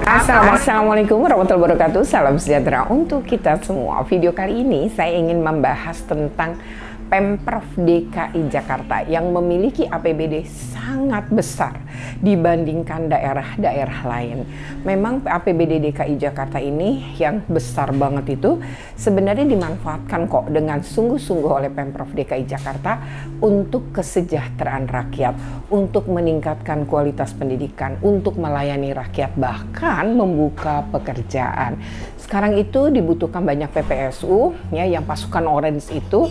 Assalamualaikum warahmatullahi wabarakatuh. Salam sejahtera untuk kita semua. Video kali ini saya ingin membahas tentang Pemprov DKI Jakarta yang memiliki APBD sangat besar dibandingkan daerah-daerah lain. Memang APBD DKI Jakarta ini yang besar banget itu sebenarnya dimanfaatkan kok dengan sungguh-sungguh oleh Pemprov DKI Jakarta untuk kesejahteraan rakyat, untuk meningkatkan kualitas pendidikan, untuk melayani rakyat, bahkan membuka pekerjaan. Sekarang itu dibutuhkan banyak PPSU ya, yang pasukan orange itu.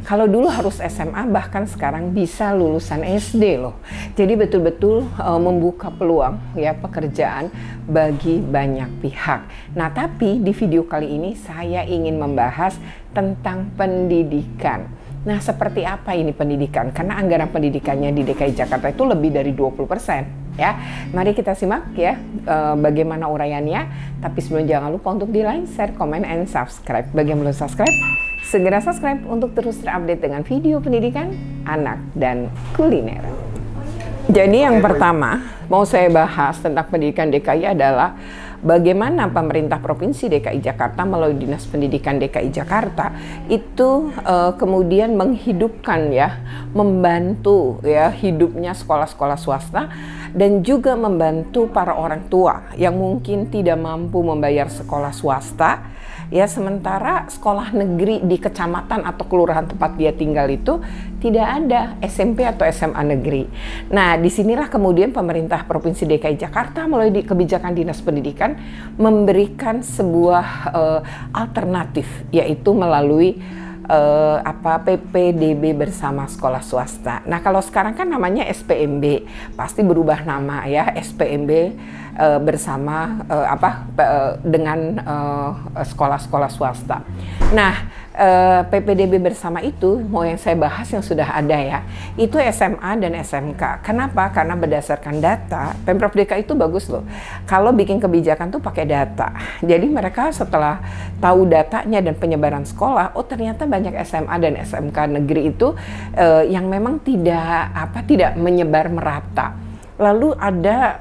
Kalau dulu harus SMA, bahkan sekarang bisa lulusan SD loh. Jadi betul-betul membuka peluang ya pekerjaan bagi banyak pihak. Nah, tapi di video kali ini saya ingin membahas tentang pendidikan. Nah, seperti apa ini pendidikan? Karena anggaran pendidikannya di DKI Jakarta itu lebih dari 20%. Ya, mari kita simak ya bagaimana uraiannya. Tapi sebelum, jangan lupa untuk di like, share, comment, and subscribe. Bagi yang belum subscribe, segera subscribe untuk terus terupdate dengan video pendidikan, anak, dan kuliner. Jadi yang pertama mau saya bahas tentang pendidikan DKI adalah bagaimana pemerintah Provinsi DKI Jakarta melalui Dinas Pendidikan DKI Jakarta itu kemudian menghidupkan ya, membantu ya hidupnya sekolah-sekolah swasta dan juga membantu para orang tua yang mungkin tidak mampu membayar sekolah swasta. Ya, sementara sekolah negeri di kecamatan atau kelurahan tempat dia tinggal itu tidak ada SMP atau SMA negeri. Nah, disinilah kemudian pemerintah Provinsi DKI Jakarta melalui kebijakan Dinas Pendidikan memberikan sebuah alternatif, yaitu melalui PPDB bersama sekolah swasta. Nah, kalau sekarang kan namanya SPMB, pasti berubah nama ya, SPMB bersama dengan sekolah-sekolah swasta. Nah, PPDB bersama itu mau yang saya bahas yang sudah ada ya, itu SMA dan SMK. Kenapa? Karena berdasarkan data Pemprov DKI itu bagus loh. Kalau bikin kebijakan tuh pakai data. Jadi mereka setelah tahu datanya dan penyebaran sekolah, oh ternyata banyak SMA dan SMK negeri itu yang memang tidak menyebar merata. Lalu ada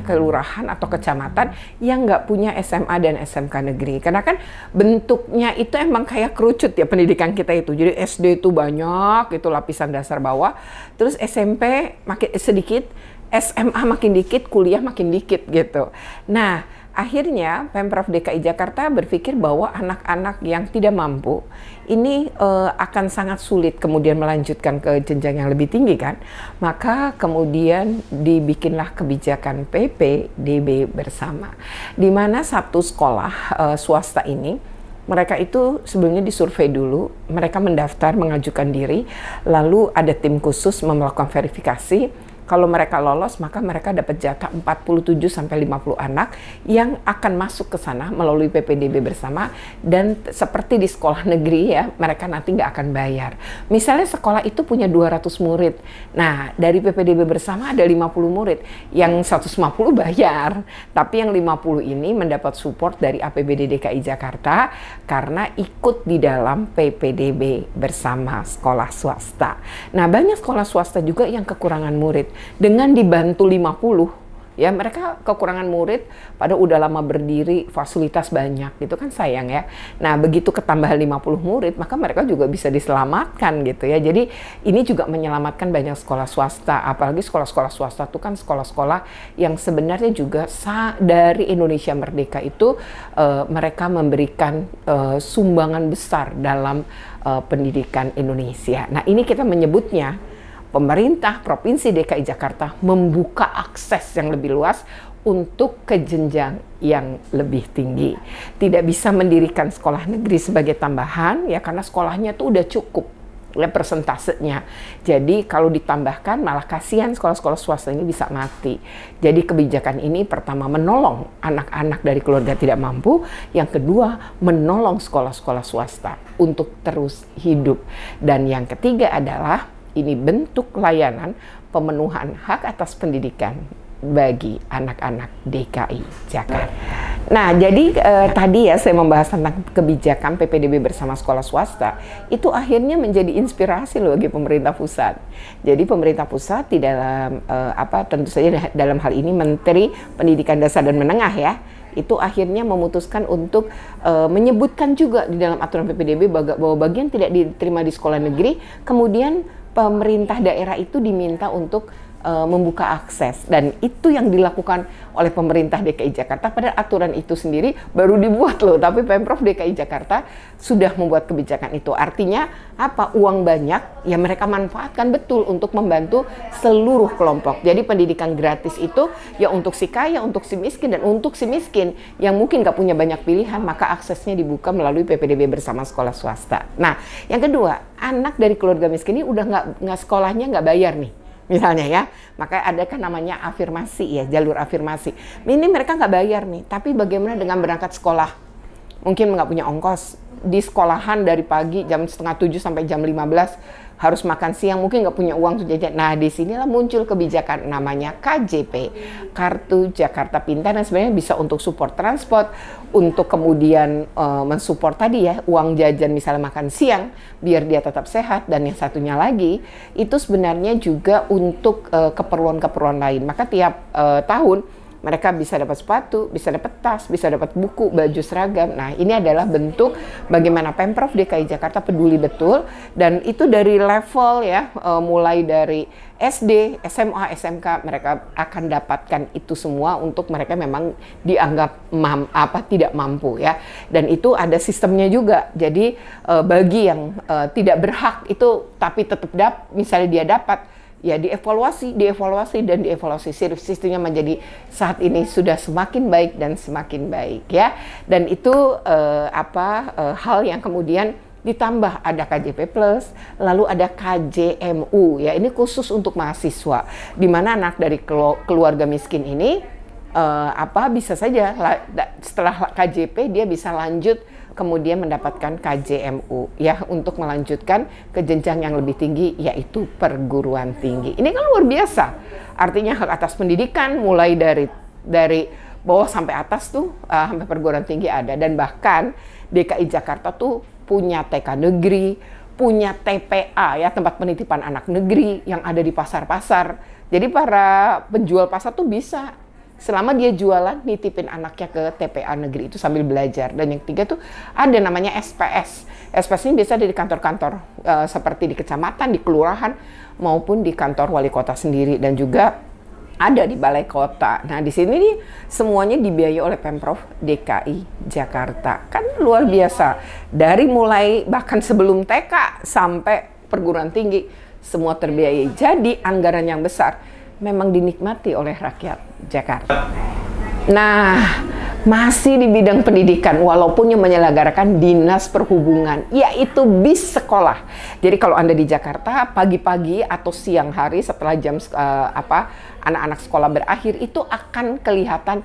kelurahan atau kecamatan yang nggak punya SMA dan SMK negeri. Karena kan bentuknya itu emang kayak kerucut ya pendidikan kita itu. Jadi SD itu banyak, itu lapisan dasar bawah. Terus SMP makin sedikit, SMA makin dikit, kuliah makin dikit gitu. Nah, akhirnya Pemprov DKI Jakarta berpikir bahwa anak-anak yang tidak mampu ini akan sangat sulit kemudian melanjutkan ke jenjang yang lebih tinggi kan. Maka kemudian dibikinlah kebijakan PPDB bersama. Di mana satu sekolah swasta ini, mereka itu sebelumnya disurvei dulu, mereka mendaftar, mengajukan diri, lalu ada tim khusus melakukan verifikasi. Kalau mereka lolos, maka mereka dapat jatah 47-50 anak yang akan masuk ke sana melalui PPDB bersama. Dan seperti di sekolah negeri ya, mereka nanti nggak akan bayar. Misalnya sekolah itu punya 200 murid. Nah, dari PPDB bersama ada 50 murid. Yang 150 bayar. Tapi yang 50 ini mendapat support dari APBD DKI Jakarta karena ikut di dalam PPDB bersama sekolah swasta. Nah, banyak sekolah swasta juga yang kekurangan murid. Dengan dibantu 50, ya mereka kekurangan murid, pada udah lama berdiri, fasilitas banyak, itu kan sayang ya. Nah, begitu ketambahan 50 murid, maka mereka juga bisa diselamatkan gitu ya. Jadi ini juga menyelamatkan banyak sekolah swasta, apalagi sekolah-sekolah swasta itu kan sekolah-sekolah yang sebenarnya juga dari Indonesia Merdeka itu mereka memberikan sumbangan besar dalam pendidikan Indonesia. Nah, ini kita menyebutnya pemerintah Provinsi DKI Jakarta membuka akses yang lebih luas untuk ke jenjang yang lebih tinggi. Tidak bisa mendirikan sekolah negeri sebagai tambahan ya, karena sekolahnya tuh udah cukup ya persentasenya. Jadi kalau ditambahkan malah kasihan sekolah-sekolah swasta ini bisa mati. Jadi kebijakan ini pertama menolong anak-anak dari keluarga tidak mampu, yang kedua menolong sekolah-sekolah swasta untuk terus hidup, dan yang ketiga adalah ini bentuk layanan pemenuhan hak atas pendidikan bagi anak-anak DKI Jakarta. Nah, jadi tadi ya saya membahas tentang kebijakan PPDB bersama sekolah swasta, itu akhirnya menjadi inspirasi loh bagi pemerintah pusat. Jadi pemerintah pusat di dalam tentu saja dalam hal ini Menteri Pendidikan Dasar dan Menengah ya, itu akhirnya memutuskan untuk menyebutkan juga di dalam aturan PPDB bahwa bagian tidak diterima di sekolah negeri, kemudian pemerintah daerah itu diminta untuk membuka akses, dan itu yang dilakukan oleh pemerintah DKI Jakarta. Padahal aturan itu sendiri baru dibuat loh, tapi Pemprov DKI Jakarta sudah membuat kebijakan itu. Artinya apa? Uang banyak ya mereka manfaatkan betul untuk membantu seluruh kelompok. Jadi pendidikan gratis itu ya untuk si kaya, untuk si miskin, dan untuk si miskin yang mungkin nggak punya banyak pilihan, maka aksesnya dibuka melalui PPDB bersama sekolah swasta. Nah, yang kedua, anak dari keluarga miskin ini udah nggak sekolahnya nggak bayar nih. Misalnya ya, maka ada kan namanya afirmasi ya, jalur afirmasi. Ini mereka nggak bayar nih, tapi bagaimana dengan berangkat sekolah? Mungkin nggak punya ongkos, di sekolahan dari pagi jam 6:30 sampai jam 15, harus makan siang, mungkin nggak punya uang untuk jajan. Nah, disinilah muncul kebijakan namanya KJP, Kartu Jakarta Pintar, yang sebenarnya bisa untuk support transport, untuk kemudian mensupport tadi ya, uang jajan misalnya makan siang, biar dia tetap sehat, dan yang satunya lagi, itu sebenarnya juga untuk keperluan-keperluan lain. Maka tiap tahun, mereka bisa dapat sepatu, bisa dapat tas, bisa dapat buku, baju seragam. Nah, ini adalah bentuk bagaimana Pemprov DKI Jakarta peduli betul, dan itu dari level ya, mulai dari SD, SMA, SMK, mereka akan dapatkan itu semua untuk mereka memang dianggap tidak mampu ya. Dan itu ada sistemnya juga. Jadi bagi yang tidak berhak itu tapi tetap misalnya dia dapat, ya dievaluasi, sistemnya menjadi saat ini sudah semakin baik dan semakin baik ya. Dan itu hal yang kemudian ditambah ada KJP Plus, lalu ada KJMU ya, ini khusus untuk mahasiswa, di mana anak dari keluarga miskin ini bisa saja setelah KJP dia bisa lanjut kemudian mendapatkan KJMU ya, untuk melanjutkan ke jenjang yang lebih tinggi, yaitu perguruan tinggi. Ini kan luar biasa. Artinya hak atas pendidikan mulai dari bawah sampai atas tuh sampai perguruan tinggi ada. Dan bahkan DKI Jakarta tuh punya TK negeri, punya TPA ya, tempat penitipan anak negeri yang ada di pasar-pasar. Jadi para penjual pasar tuh bisa selama dia jualan nitipin anaknya ke TPA negeri itu sambil belajar. Dan yang ketiga tuh ada namanya SPS. SPS ini biasa di kantor-kantor seperti di kecamatan, di kelurahan, maupun di kantor wali kota sendiri, dan juga ada di balai kota. Nah, di sini nih semuanya dibiayai oleh Pemprov DKI Jakarta. Kan luar biasa. Dari mulai bahkan sebelum TK sampai perguruan tinggi semua terbiayai. Jadi anggaran yang besar memang dinikmati oleh rakyat Jakarta. Nah, masih di bidang pendidikan, walaupun yang menyelenggarakan Dinas Perhubungan, yaitu bis sekolah. Jadi kalau Anda di Jakarta, pagi-pagi atau siang hari setelah jam anak-anak sekolah berakhir, itu akan kelihatan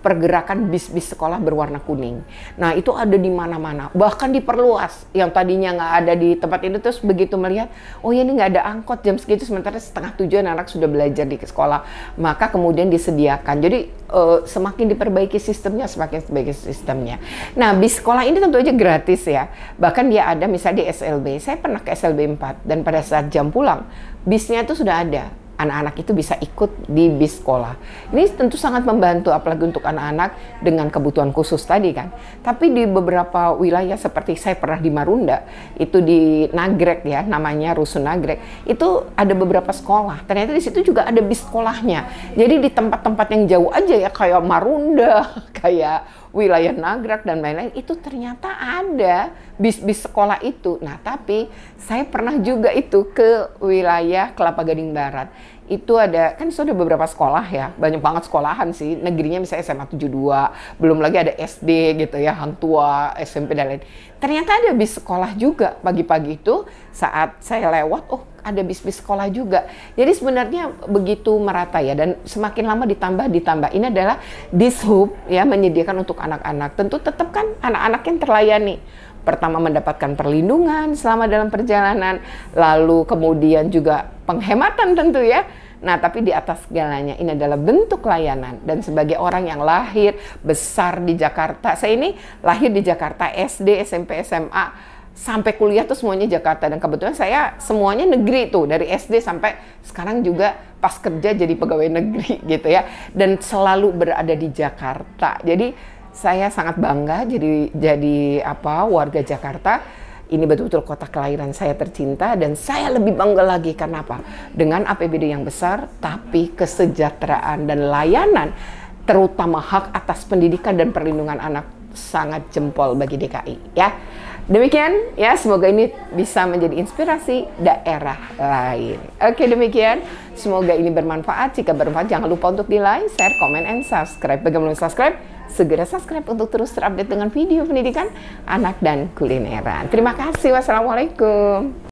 pergerakan bis-bis sekolah berwarna kuning. Nah, itu ada di mana-mana, bahkan diperluas. Yang tadinya nggak ada di tempat itu, terus begitu melihat, oh ya ini nggak ada angkot jam segitu, sementara 6:30 anak sudah belajar di sekolah, maka kemudian disediakan. Jadi semakin diperbaiki sistemnya, semakin diperbaiki sistemnya. Nah, bis sekolah ini tentu aja gratis ya. Bahkan dia ada misalnya di SLB. Saya pernah ke SLB 4, dan pada saat jam pulang, bisnya itu sudah ada. Anak-anak itu bisa ikut di bis sekolah. Ini tentu sangat membantu, apalagi untuk anak-anak dengan kebutuhan khusus tadi kan. Tapi di beberapa wilayah seperti saya pernah di Marunda, itu di Nagrek ya, namanya Rusun Nagrek, itu ada beberapa sekolah. Ternyata di situ juga ada bis sekolahnya. Jadi di tempat-tempat yang jauh aja ya, kayak Marunda, kayak wilayah Nagrek dan lain-lain, itu ternyata ada bis-bis sekolah itu. Nah, tapi saya pernah juga itu ke wilayah Kelapa Gading Barat. Itu ada, kan itu ada beberapa sekolah ya, banyak banget sekolahan sih, negerinya misalnya SMA 72, belum lagi ada SD gitu ya, Hang Tua, SMP dan lain. Ternyata ada bis sekolah juga pagi-pagi itu, saat saya lewat, oh ada bis-bis sekolah juga. Jadi sebenarnya begitu merata ya, dan semakin lama ditambah. Ini adalah Dishub ya, menyediakan untuk anak-anak. Tentu tetap kan anak-anak yang terlayani. Pertama mendapatkan perlindungan selama dalam perjalanan, lalu kemudian juga penghematan tentu ya. Nah, tapi di atas segalanya ini adalah bentuk layanan. Dan sebagai orang yang lahir, besar di Jakarta, saya ini lahir di Jakarta, SD, SMP, SMA, sampai kuliah tuh semuanya Jakarta. Dan kebetulan saya semuanya negeri tuh, dari SD sampai sekarang juga pas kerja jadi pegawai negeri gitu ya. Dan selalu berada di Jakarta. Jadi saya sangat bangga jadi warga Jakarta. Ini betul-betul kota kelahiran saya tercinta, dan saya lebih bangga lagi karena apa? Dengan APBD yang besar, tapi kesejahteraan dan layanan, terutama hak atas pendidikan dan perlindungan anak, sangat jempol bagi DKI ya. Demikian ya, semoga ini bisa menjadi inspirasi daerah lain. Oke, demikian. Semoga ini bermanfaat. Jika bermanfaat, jangan lupa untuk di like, share, comment, and subscribe. Bagaimana subscribe? Segera subscribe untuk terus terupdate dengan video pendidikan anak dan kulineran. Terima kasih. Wassalamualaikum.